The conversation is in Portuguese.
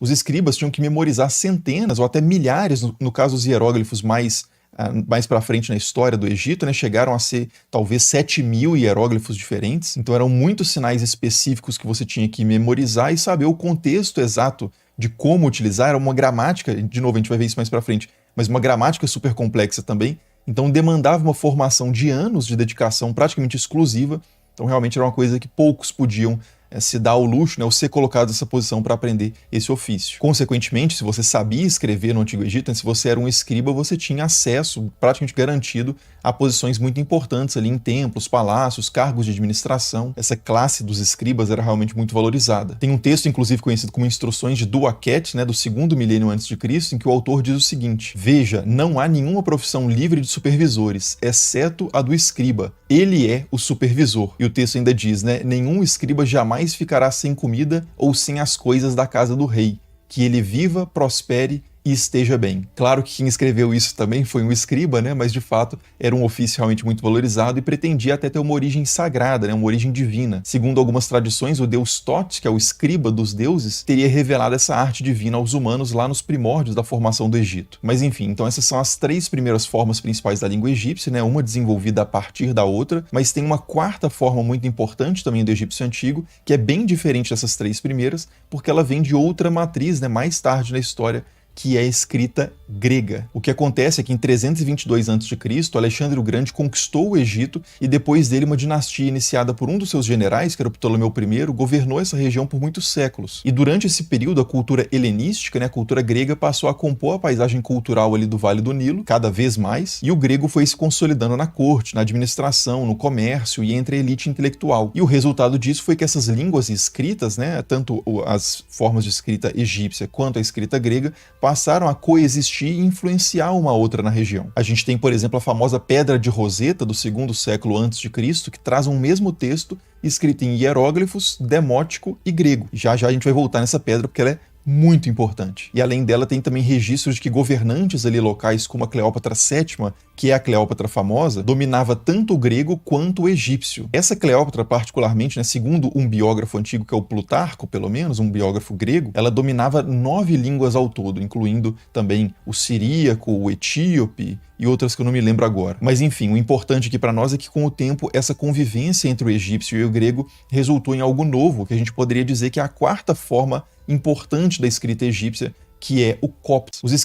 Os escribas tinham que memorizar centenas ou até milhares, no caso os hieróglifos mais para frente na história do Egito, né, chegaram a ser talvez 7.000 hieróglifos diferentes. Então eram muitos sinais específicos que você tinha que memorizar e saber o contexto exato de como utilizar. Era uma gramática, de novo a gente vai ver isso mais para frente, mas uma gramática super complexa também. Então demandava uma formação de anos de dedicação praticamente exclusiva. Então realmente era uma coisa que poucos podiam se dar ao luxo, né, ou ser colocado nessa posição para aprender esse ofício. Consequentemente, se você sabia escrever no Antigo Egito, né, se você era um escriba, você tinha acesso praticamente garantido a posições muito importantes ali em templos, palácios, cargos de administração. Essa classe dos escribas era realmente muito valorizada. Tem um texto, inclusive, conhecido como Instruções de Duaquete, né, do 2º milênio antes de Cristo, em que o autor diz o seguinte: veja, não há nenhuma profissão livre de supervisores, exceto a do escriba. Ele é o supervisor. E o texto ainda diz, né, nenhum escriba jamais ficará sem comida ou sem as coisas da casa do rei. Que ele viva, prospere e esteja bem. Claro que quem escreveu isso também foi um escriba, né? Mas de fato era um ofício realmente muito valorizado e pretendia até ter uma origem sagrada, né? Uma origem divina. Segundo algumas tradições, o deus Thoth, que é o escriba dos deuses, teria revelado essa arte divina aos humanos lá nos primórdios da formação do Egito. Mas enfim, então essas são as 3 primeiras formas principais da língua egípcia, né? Uma desenvolvida a partir da outra, mas tem uma 4ª forma muito importante também do egípcio antigo, que é bem diferente dessas 3 primeiras, porque ela vem de outra matriz, né? Mais tarde na história, que é a escrita grega. O que acontece é que em 322 a.C., Alexandre o Grande conquistou o Egito e depois dele uma dinastia iniciada por um dos seus generais, que era o Ptolomeu I, governou essa região por muitos séculos. E durante esse período, a cultura helenística, né, a cultura grega, passou a compor a paisagem cultural ali do Vale do Nilo, cada vez mais, e o grego foi se consolidando na corte, na administração, no comércio e entre a elite intelectual. E o resultado disso foi que essas línguas escritas, né, tanto as formas de escrita egípcia quanto a escrita grega, passaram a coexistir e influenciar uma outra na região. A gente tem, por exemplo, a famosa Pedra de Roseta, do 2º século a.C., que traz um mesmo texto escrito em hieróglifos, demótico e grego. Já já a gente vai voltar nessa pedra porque ela é muito importante. E além dela tem também registros de que governantes ali locais como a Cleópatra VII, que é a Cleópatra famosa, dominava tanto o grego quanto o egípcio. Essa Cleópatra particularmente, né, segundo um biógrafo antigo que é o Plutarco, pelo menos, um biógrafo grego, ela dominava 9 línguas ao todo, incluindo também o siríaco, o etíope e outras que eu não me lembro agora. Mas enfim, o importante aqui para nós é que com o tempo essa convivência entre o egípcio e o grego resultou em algo novo, que a gente poderia dizer que é a 4ª forma importante da escrita egípcia, que é o copto. Os